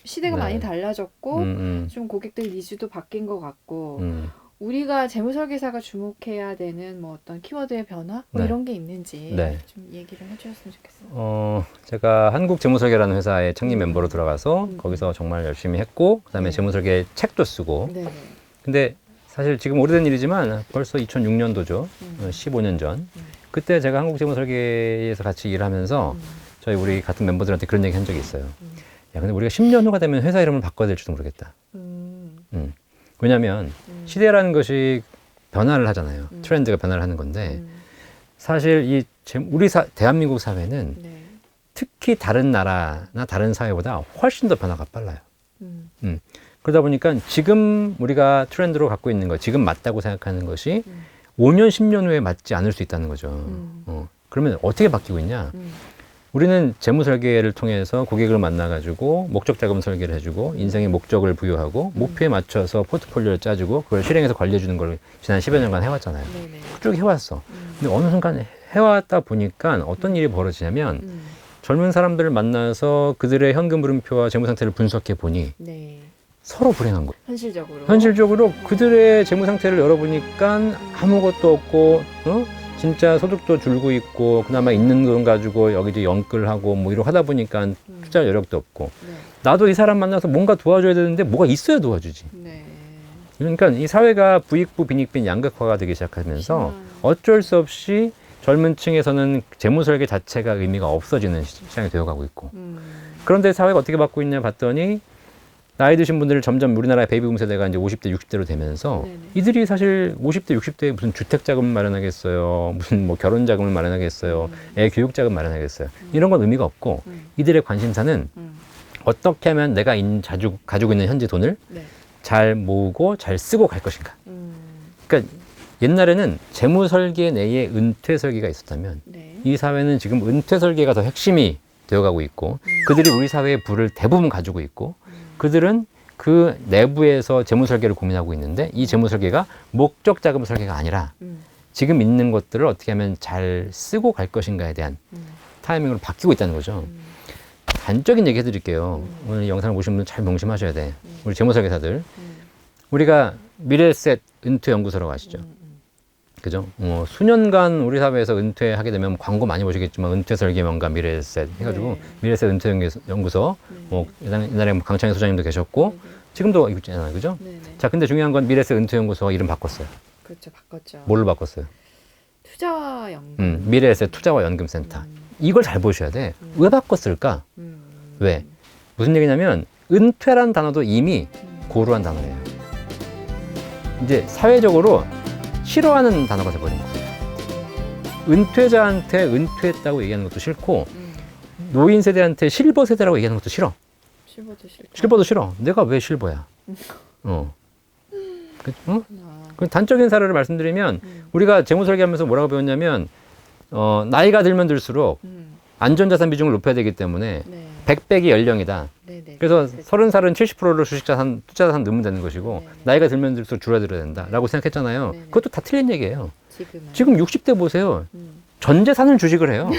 시대가 네. 많이 달라졌고 좀 고객들 니즈도 바뀐 것 같고 우리가 재무설계사가 주목해야 되는 뭐 어떤 키워드의 변화 뭐 네. 이런 게 있는지 네. 좀 얘기를 해주셨으면 좋겠어요. 제가 한국재무설계라는 회사의 창립 멤버로 들어가서 거기서 정말 열심히 했고 그다음에 네. 재무설계 책도 쓰고 네네. 근데 사실 지금 오래된 일이지만 벌써 2006년도죠. 15년 전. 그때 제가 한국재무설계에서 같이 일하면서 저희 우리 같은 멤버들한테 그런 얘기 한 적이 있어요. 야, 근데 우리가 10년 후가 되면 회사 이름을 바꿔야 될지도 모르겠다. 왜냐하면 시대라는 것이 변화를 하잖아요. 트렌드가 변화를 하는 건데 사실 이 우리 대한민국 사회는 네. 특히 다른 나라나 다른 사회보다 훨씬 더 변화가 빨라요. 그러다 보니까 지금 우리가 트렌드로 갖고 있는 것, 지금 맞다고 생각하는 것이 5년, 10년 후에 맞지 않을 수 있다는 거죠. 그러면 어떻게 바뀌고 있냐? 우리는 재무 설계를 통해서 고객을 만나가지고 목적 자금 설계를 해주고 인생의 목적을 부여하고 목표에 맞춰서 포트폴리오를 짜주고 그걸 실행해서 관리해주는 걸 지난 10여 년간 해왔잖아요. 네네. 쭉 해왔어. 근데 어느 순간 해왔다 보니까 어떤 일이 벌어지냐면 젊은 사람들을 만나서 그들의 현금 흐름표와 재무 상태를 분석해 보니 네. 서로 불행한 거예요. 현실적으로. 현실적으로 그들의 재무 상태를 열어보니까 아무것도 없고, 진짜 소득도 줄고 있고, 그나마 있는 돈 가지고 여기저기 연끌하고 뭐 이러고 하다 보니까 투자 여력도 없고. 네. 나도 이 사람 만나서 뭔가 도와줘야 되는데 뭐가 있어야 도와주지. 네. 그러니까 이 사회가 부익부 빈익빈 양극화가 되기 시작하면서 심한. 어쩔 수 없이 젊은 층에서는 재무 설계 자체가 의미가 없어지는 시장이 되어가고 있고. 그런데 사회가 어떻게 바뀌고 있냐 봤더니 나이 드신 분들 점점 우리나라의 베이비붐 세대가 이제 50대, 60대로 되면서 네네. 이들이 사실 50대, 60대에 무슨 주택 자금을 마련하겠어요. 무슨 뭐 결혼 자금을 마련하겠어요. 애 교육 자금 마련하겠어요. 이런 건 의미가 없고 이들의 관심사는 어떻게 하면 내가 가지고 있는 현재 돈을 네. 잘 모으고 잘 쓰고 갈 것인가. 그러니까 옛날에는 재무 설계 내에 은퇴 설계가 있었다면 네. 이 사회는 지금 은퇴 설계가 더 핵심이 되어가고 있고 그들이 우리 사회의 부를 대부분 가지고 있고 그들은 그 내부에서 재무 설계를 고민하고 있는데 이 재무 설계가 목적 자금 설계가 아니라 지금 있는 것들을 어떻게 하면 잘 쓰고 갈 것인가에 대한 타이밍으로 바뀌고 있다는 거죠. 단적인 얘기 해드릴게요. 오늘 이 영상을 보시는 분 잘 명심하셔야 돼. 우리 재무 설계사들. 우리가 미래셋 은퇴 연구소라고 아시죠? 그죠? 수년간 우리 사회에서 은퇴하게 되면 광고 많이 보시겠지만 은퇴 설계 명가 미래셋 해가지고 네. 미래셋 은퇴 연구소 옛날에 뭐 강창희 소장님도 계셨고 지금도 있잖아요, 그죠? 네네. 자, 근데 중요한 건 미래셋 은퇴 연구소가 이름 바꿨어요. 그렇죠. 바꿨죠. 뭘로 바꿨어요? 투자와 연금. 미래셋 투자와 연금센터. 이걸 잘 보셔야 돼. 왜 바꿨을까? 왜? 무슨 얘기냐면 은퇴란 단어도 이미 고루한 단어예요. 이제 사회적으로 싫어하는 단어가 돼버린 거예요. 은퇴자한테 은퇴했다고 얘기하는 것도 싫고 노인 세대한테 실버 세대라고 얘기하는 것도 싫어. 실버도 싫다. 실버도 싫어. 내가 왜 실버야? 그 단적인 사례를 말씀드리면 우리가 재무 설계하면서 뭐라고 배웠냐면 나이가 들면 들수록 안전자산 비중을 높여야 되기 때문에 네. 100백이 연령이다. 네네. 그래서 30살은 70%를 주식자산, 투자자산 넣으면 되는 것이고 네네. 나이가 들면 들수록 줄어들어야 된다라고 생각했잖아요. 네네. 그것도 다 틀린 얘기예요. 지금은. 지금 60대 보세요. 전 재산을 주식을 해요.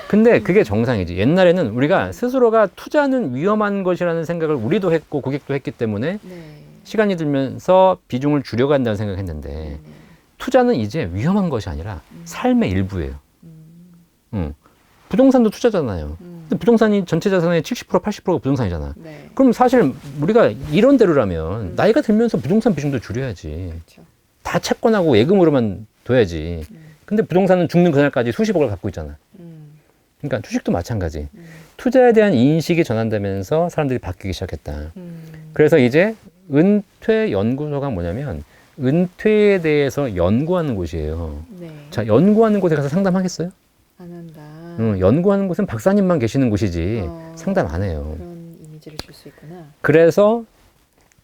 근데 그게 정상이지. 옛날에는 우리가 스스로가 투자는 위험한 것이라는 생각을 우리도 했고 고객도 했기 때문에 네. 시간이 들면서 비중을 줄여간다는 생각을 했는데 네네. 투자는 이제 위험한 것이 아니라 삶의 일부예요. 부동산도 투자잖아요. 근데 부동산이 전체 자산의 70%, 80%가 부동산이잖아. 네. 그럼 사실 우리가 이런 대로라면 나이가 들면서 부동산 비중도 줄여야지. 그렇죠. 다 채권하고 예금으로만 둬야지. 근데 부동산은 죽는 그날까지 수십억을 갖고 있잖아. 그러니까 주식도 마찬가지. 투자에 대한 인식이 전환되면서 사람들이 바뀌기 시작했다. 그래서 이제 은퇴 연구소가 뭐냐면 은퇴에 대해서 연구하는 곳이에요. 네. 자, 연구하는 곳에 가서 상담하겠어요? 안 한다. 연구하는 곳은 박사님만 계시는 곳이지 상담 안 해요. 그런 이미지를 줄 수 있구나. 그래서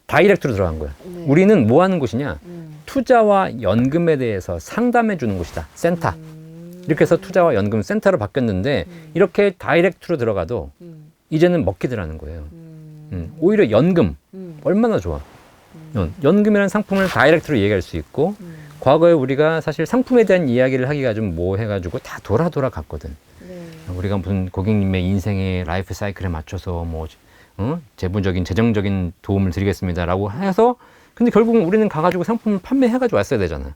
다이렉트로 들어간 거야. 네. 우리는 뭐 하는 곳이냐? 투자와 연금에 대해서 상담해 주는 곳이다. 센터. 이렇게 해서 투자와 연금 센터로 바뀌었는데 이렇게 다이렉트로 들어가도 이제는 먹히더라는 거예요. 오히려 연금 얼마나 좋아. 연금이라는 상품을 다이렉트로 얘기할 수 있고 과거에 우리가 사실 상품에 대한 이야기를 하기가 좀 뭐 해가지고 다 돌아 갔거든. 네. 우리가 무슨 고객님의 인생의 라이프 사이클에 맞춰서 뭐 재정적인 도움을 드리겠습니다라고 해서 근데 결국은 우리는 가가지고 상품을 판매해가지고 왔어야 되잖아.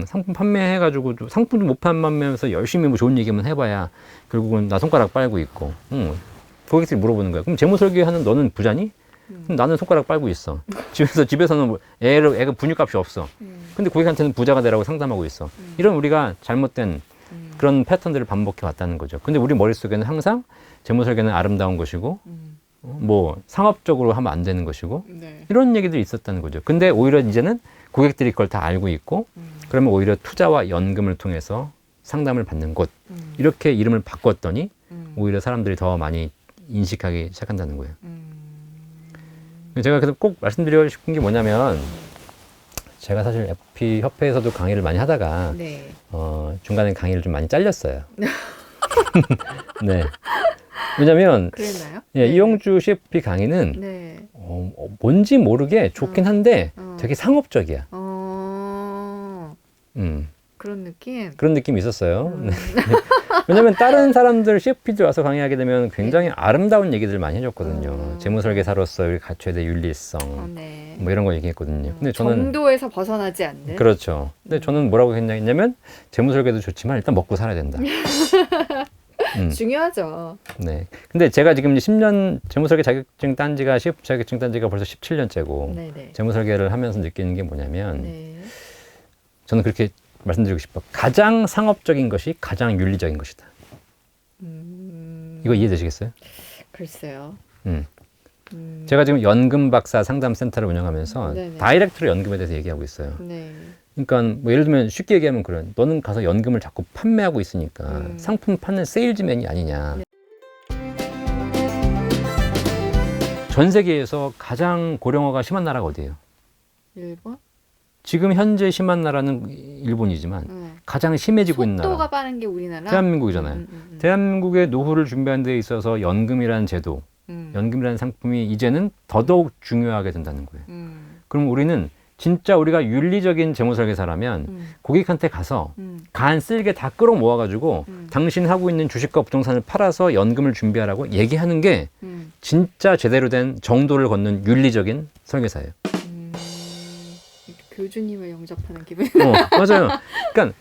상품 판매해가지고 상품도 못 판매하면서 열심히 뭐 좋은 얘기만 해봐야 결국은 나 손가락 빨고 있고. 고객들이 물어보는 거야. 그럼 재무설계하는 너는 부자니? 그럼 나는 손가락 빨고 있어. 집에서는 뭐 애가 분유값이 없어. 근데 고객한테는 부자가 되라고 상담하고 있어. 이런 우리가 잘못된 그런 패턴들을 반복해 왔다는 거죠. 근데 우리 머릿속에는 항상 재무설계는 아름다운 것이고 뭐 상업적으로 하면 안 되는 것이고 이런 얘기들이 있었다는 거죠. 근데 오히려 이제는 고객들이 그걸 다 알고 있고 그러면 오히려 투자와 연금을 통해서 상담을 받는 곳 이렇게 이름을 바꿨더니 오히려 사람들이 더 많이 인식하기 시작한다는 거예요. 제가 그래서 꼭 말씀드리고 싶은 게 뭐냐면 제가 사실 FP 협회에서도 강의를 많이 하다가 중간에 강의를 좀 많이 잘렸어요. 네. 왜냐면 그랬나요? 이용주 CFP 강의는 뭔지 모르게 좋긴 한데 되게 상업적이야. 그런 느낌? 그런 느낌이 있었어요. 왜냐면 다른 사람들 CFP들 와서 강의하게 되면 굉장히 아름다운 얘기들 많이 해줬거든요. 재무설계사로서 갖춰야 될 윤리성 뭐 이런 거 얘기했거든요. 근데 저는 정도에서 벗어나지 않는? 그렇죠. 근데 저는 뭐라고 했냐면 재무설계도 좋지만 일단 먹고 살아야 된다. 중요하죠. 네. 근데 제가 지금 10년 재무설계 자격증 딴 지가 CFP 자격증 딴 지가 벌써 17년째고 재무설계를 하면서 느끼는 게 뭐냐면 저는 그렇게 말씀드리고 싶어. 가장 상업적인 것이 가장 윤리적인 것이다. 이거 이해되시겠어요? 글쎄요. 제가 지금 연금 박사 상담 센터를 운영하면서 다이렉트로 연금에 대해서 얘기하고 있어요. 그러니까 뭐 예를 들면 쉽게 얘기하면 그래. 너는 가서 연금을 자꾸 판매하고 있으니까 상품 파는 세일즈맨이 아니냐. 전 세계에서 가장 고령화가 심한 나라가 어디예요? 일본? 지금 현재 심한 나라는 일본이지만 가장 심해지고 있는 나라. 속도가 빠른 게 우리나라? 대한민국이잖아요. 대한민국의 노후를 준비하는 데 있어서 연금이라는 제도, 연금이라는 상품이 이제는 더더욱 중요하게 된다는 거예요. 그럼 우리는 진짜 우리가 윤리적인 재무설계사라면 고객한테 가서 간 쓸게 다 끌어 모아가지고 당신 하고 있는 주식과 부동산을 팔아서 연금을 준비하라고 얘기하는 게 진짜 제대로 된 정도를 걷는 윤리적인 설계사예요. 교주님을 영접하는 기분. 맞아요. 그러니까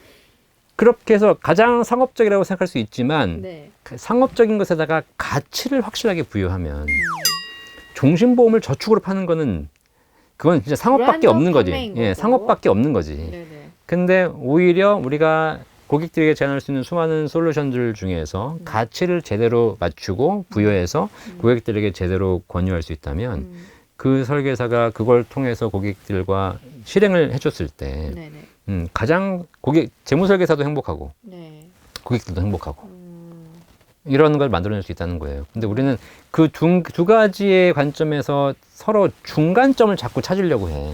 그렇게 해서 가장 상업적이라고 생각할 수 있지만 상업적인 것에다가 가치를 확실하게 부여하면 종신보험을 저축으로 파는 거는 그건 진짜 상업밖에 없는 거지. 상업밖에 없는 거지. 근데 오히려 우리가 고객들에게 제안할 수 있는 수많은 솔루션들 중에서 가치를 제대로 맞추고 부여해서 고객들에게 제대로 권유할 수 있다면 그 설계사가 그걸 통해서 고객들과 실행을 해줬을 때 가장 재무설계사도 행복하고 고객들도 행복하고 이런 걸 만들어낼 수 있다는 거예요. 근데 우리는 그 두 가지의 관점에서 서로 중간점을 자꾸 찾으려고 해.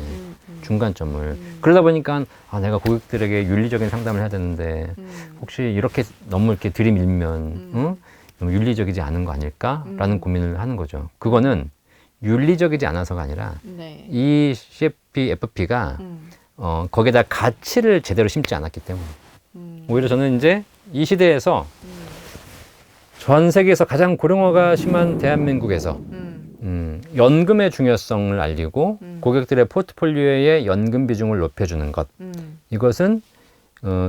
중간점을. 그러다 보니까 내가 고객들에게 윤리적인 상담을 해야 되는데 혹시 이렇게 너무 이렇게 들이밀면 너무 윤리적이지 않은 거 아닐까라는 고민을 하는 거죠. 그거는 윤리적이지 않아서가 아니라 이 CFP, FP가 거기에다 가치를 제대로 심지 않았기 때문에 오히려 저는 이제 이 시대에서 전 세계에서 가장 고령화가 심한 대한민국에서 연금의 중요성을 알리고 고객들의 포트폴리오의 연금 비중을 높여주는 것 이것은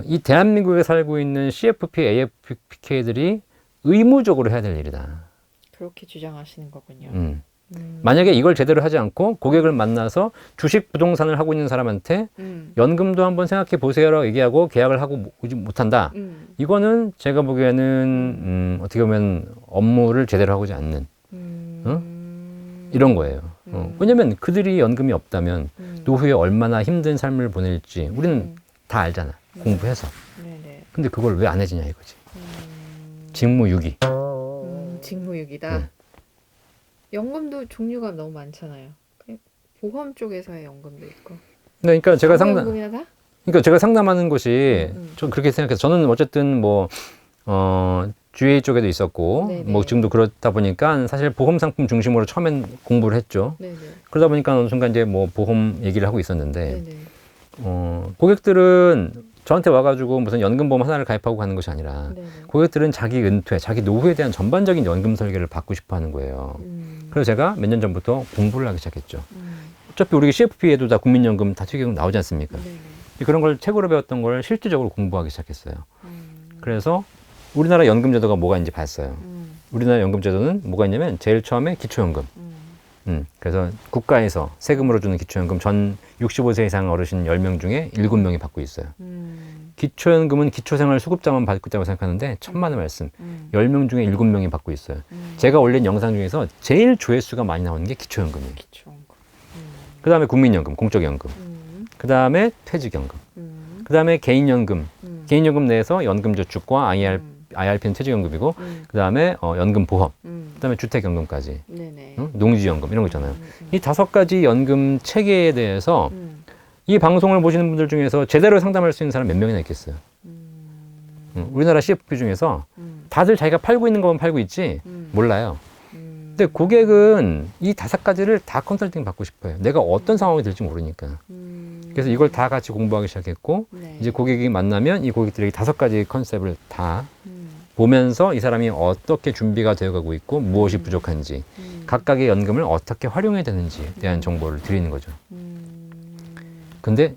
이 대한민국에 살고 있는 CFP, AFPK들이 의무적으로 해야 될 일이다. 그렇게 주장하시는 거군요. 만약에 이걸 제대로 하지 않고 고객을 만나서 주식 부동산을 하고 있는 사람한테 연금도 한번 생각해 보세요라고 얘기하고 계약을 하고 오지 못한다. 이거는 제가 보기에는 어떻게 보면 업무를 제대로 하고지 않는 이런 거예요. 왜냐면 그들이 연금이 없다면 노후에 얼마나 힘든 삶을 보낼지 우리는 다 알잖아. 공부해서. 근데 그걸 왜 안 해주냐 이거지. 직무유기. 직무유기다. 연금도 종류가 너무 많잖아요. 보험 쪽에서의 연금도 있고. 그러니까 제가 연금이나 제가 상담하는 곳이 좀 그렇게 생각해서 저는 어쨌든 뭐 GA 쪽에도 있었고 뭐 지금도 그렇다 보니까 사실 보험 상품 중심으로 처음엔 공부를 했죠. 그러다 보니까 어느 순간 이제 뭐 보험 얘기를 하고 있었는데 고객들은 저한테 와가지고 무슨 연금보험 하나를 가입하고 가는 것이 아니라 네네. 고객들은 자기 은퇴, 자기 노후에 대한 전반적인 연금 설계를 받고 싶어 하는 거예요. 그래서 제가 몇 년 전부터 공부를 하기 시작했죠. 어차피 우리 CFP에도 다 국민연금 다 퇴직금 나오지 않습니까? 네네. 그런 걸 책으로 배웠던 걸 실질적으로 공부하기 시작했어요. 그래서 우리나라 연금제도가 뭐가 있는지 봤어요. 우리나라 연금제도는 뭐가 있냐면 제일 처음에 기초연금. 그래서 국가에서 세금으로 주는 기초연금 전 65세 이상 어르신 10명 중에 7명이 받고 있어요. 기초연금은 기초생활수급자만 받고 있다고 생각하는데 천만의 말씀. 10명 중에 7명이 받고 있어요. 제가 올린 영상 중에서 제일 조회수가 많이 나오는 게 기초연금이에요. 기초연금. 그 다음에 국민연금, 공적연금. 그 다음에 퇴직연금. 그 다음에 개인연금. 개인연금 내에서 연금저축과 IRP는 퇴직연금이고, 그 다음에 연금보험, 그 다음에 주택연금까지, 네네. 농지연금 이런 거 있잖아요. 이 5가지 연금 체계에 대해서 이 방송을 보시는 분들 중에서 제대로 상담할 수 있는 사람 몇 명이나 있겠어요. 우리나라 CFP 중에서 다들 자기가 팔고 있는 것만 팔고 있지 몰라요. 근데 고객은 이 5가지를 다 컨설팅 받고 싶어요. 내가 어떤 상황이 될지 모르니까. 그래서 이걸 다 같이 공부하기 시작했고, 네. 이제 고객이 만나면 이 고객들에게 5가지 컨셉을 다 보면서 이 사람이 어떻게 준비가 되어가고 있고 무엇이 부족한지 각각의 연금을 어떻게 활용해야 되는지에 대한 정보를 드리는 거죠. 근데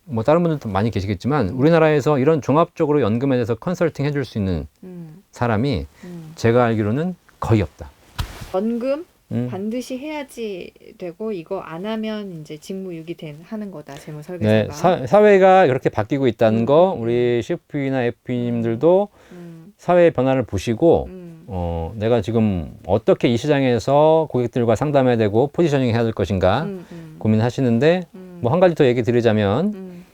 뭐 다른 분들도 많이 계시겠지만 우리나라에서 이런 종합적으로 연금에 대해서 컨설팅 해줄 수 있는 사람이 제가 알기로는 거의 없다. 연금 반드시 해야지 되고 이거 안 하면 이제 직무유기 하는 거다 재무 네, 설계사가. 사회가 이렇게 바뀌고 있다는 거 우리 CFP나 FP님들도 사회의 변화를 보시고 내가 지금 어떻게 이 시장에서 고객들과 상담해야 되고 포지셔닝 해야 될 것인가 고민하시는데 뭐 한 가지 더 얘기 드리자면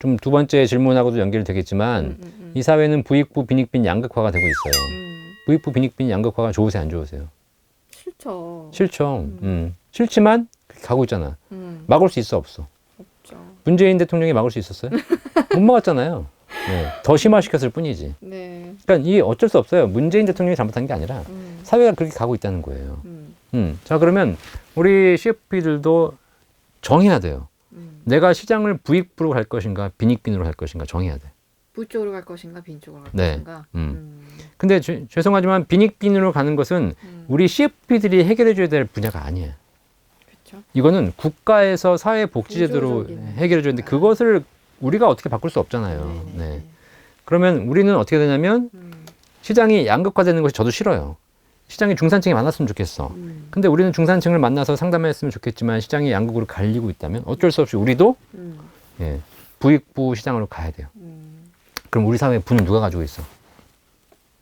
좀 두 번째 질문하고도 연결이 되겠지만 이 사회는 부익부 빈익빈 양극화가 되고 있어요. 부익부 빈익빈 양극화가 좋으세요, 안 좋으세요? 싫죠. 싫죠. 싫지만 가고 있잖아. 막을 수 있어, 없어? 없죠. 문재인 대통령이 막을 수 있었어요? 못 막았잖아요. 네, 더 심화시켰을 뿐이지. 네. 그러니까 이 어쩔 수 없어요. 문재인 대통령이 잘못한 게 아니라 사회가 그렇게 가고 있다는 거예요. 자, 그러면 우리 CFP들도 정해야 돼요. 내가 시장을 부익부로 갈 것인가 빈익빈으로 갈 것인가 정해야 돼. 부 쪽으로 갈 것인가 빈 쪽으로 갈 네. 것인가. 근데 죄송하지만 빈익빈으로 가는 것은 우리 CFP들이 해결해 줘야 될 분야가 아니에요. 그렇죠. 이거는 국가에서 사회복지제도로 구조적인 해결해 줘야 되는데 그것을 우리가 어떻게 바꿀 수 없잖아요. 네. 그러면 우리는 어떻게 되냐면 시장이 양극화되는 것이 저도 싫어요. 시장이 중산층이 많았으면 좋겠어. 근데 우리는 중산층을 만나서 상담했으면 좋겠지만 시장이 양극으로 갈리고 있다면 어쩔 수 없이 우리도 예, 부익부 시장으로 가야 돼요. 그럼 우리 사회 부는 누가 가지고 있어?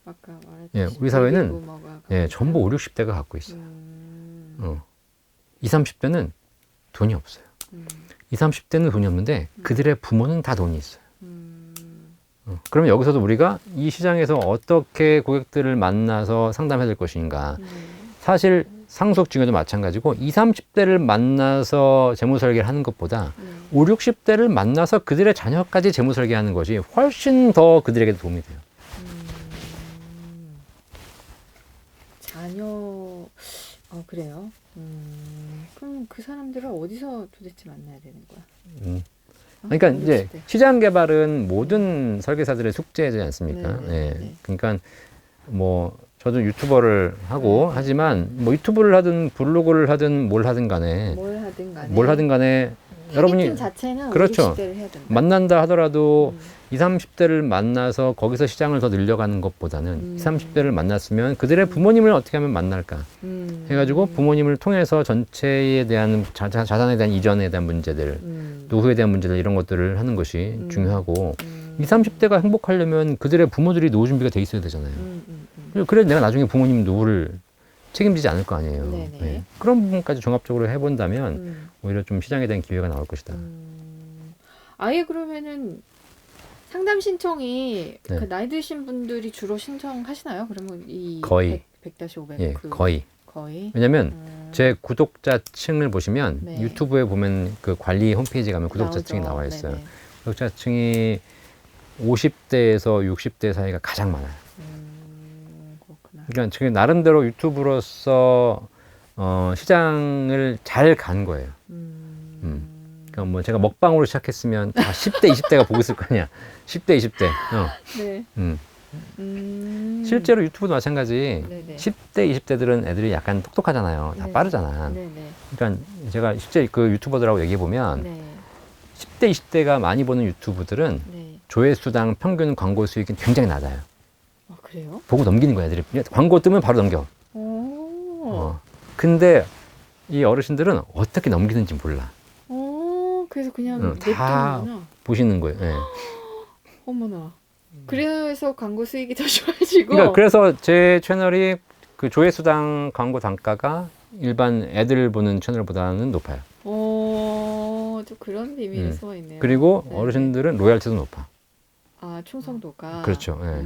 아까 말했듯이 예, 우리 사회는 부모가 예, 전부 5, 60대가 갖고 있어요. 20, 30대는 돈이 없어요. 20, 30대는 돈이 없는데 그들의 부모는 다 돈이 있어요. 그러면 여기서도 우리가 이 시장에서 어떻게 고객들을 만나서 상담해야 될 것인가. 사실 상속 증여도 마찬가지고 20, 30대를 만나서 재무 설계를 하는 것보다 5, 60대를 만나서 그들의 자녀까지 재무 설계하는 것이 훨씬 더 그들에게 도움이 돼요. 자녀 그래요. 그럼 그 사람들을 어디서 도대체 만나야 되는 거야? 그러니까 이제 60대. 시장 개발은 모든 설계사들의 숙제지 않습니까? 네. 그러니까 뭐 저도 유튜버를 하고 하지만 뭐 유튜브를 하든 블로그를 하든 뭘 하든 간에 뭘 하든 간에 여러분이 타겟팅 자체는 그렇죠. 50대를 해야 된다. 만난다 하더라도 20, 30대를 만나서 거기서 시장을 더 늘려가는 것보다는 20, 30대를 만났으면 그들의 부모님을 어떻게 하면 만날까 해가지고 부모님을 통해서 전체에 대한 자산에 대한 이전에 대한 문제들 노후에 대한 문제들 이런 것들을 하는 것이 중요하고 20, 30대가 행복하려면 그들의 부모들이 노후 준비가 돼 있어야 되잖아요. 그래야 내가 나중에 부모님 노후를 책임지지 않을 거 아니에요. 네. 그런 부분까지 종합적으로 해본다면 오히려 좀 시장에 대한 기회가 나올 것이다. 아예 그러면은 상담 신청이 네. 그 나이 드신 분들이 주로 신청하시나요? 그러면 이 거의. 100-500 예, 그 거의. 거의. 왜냐면 제 구독자층을 보시면 네. 유튜브에 보면 그 관리 홈페이지 가면 구독자층이 나오죠. 나와 있어요. 네네. 구독자층이 50대에서 60대 사이가 가장 많아요. 그렇구나. 그러니까 지금 나름대로 유튜브로서 시장을 잘 간 거예요. 그러니까 뭐 제가 먹방으로 시작했으면 다 10대, 20대가 보고 있을 거 아니야. 10대, 20대. 네. 실제로 유튜브도 마찬가지. 네네. 10대, 20대들은 애들이 약간 똑똑하잖아요. 다 네. 빠르잖아. 네네. 그러니까 제가 실제 그 유튜버들하고 얘기해 보면 네. 10대, 20대가 많이 보는 유튜브들은 네. 조회수당 평균 광고 수익이 굉장히 낮아요. 아, 그래요? 보고 넘기는 거야, 애들이. 광고 뜨면 바로 넘겨. 오. 근데 이 어르신들은 어떻게 넘기는지 몰라. 그래서 그냥 다 냅두는구나. 보시는 거예요. 예. 어머나. 그래서 광고 수익이 더 좋아지고. 그러니까 그래서 제 채널이 그 조회수당 광고 단가가 일반 애들 보는 채널보다는 높아요. 또 그런 비밀이 숨어 있네요. 그리고 네네. 어르신들은 로얄티도 높아. 아, 충성도가. 그렇죠. 예.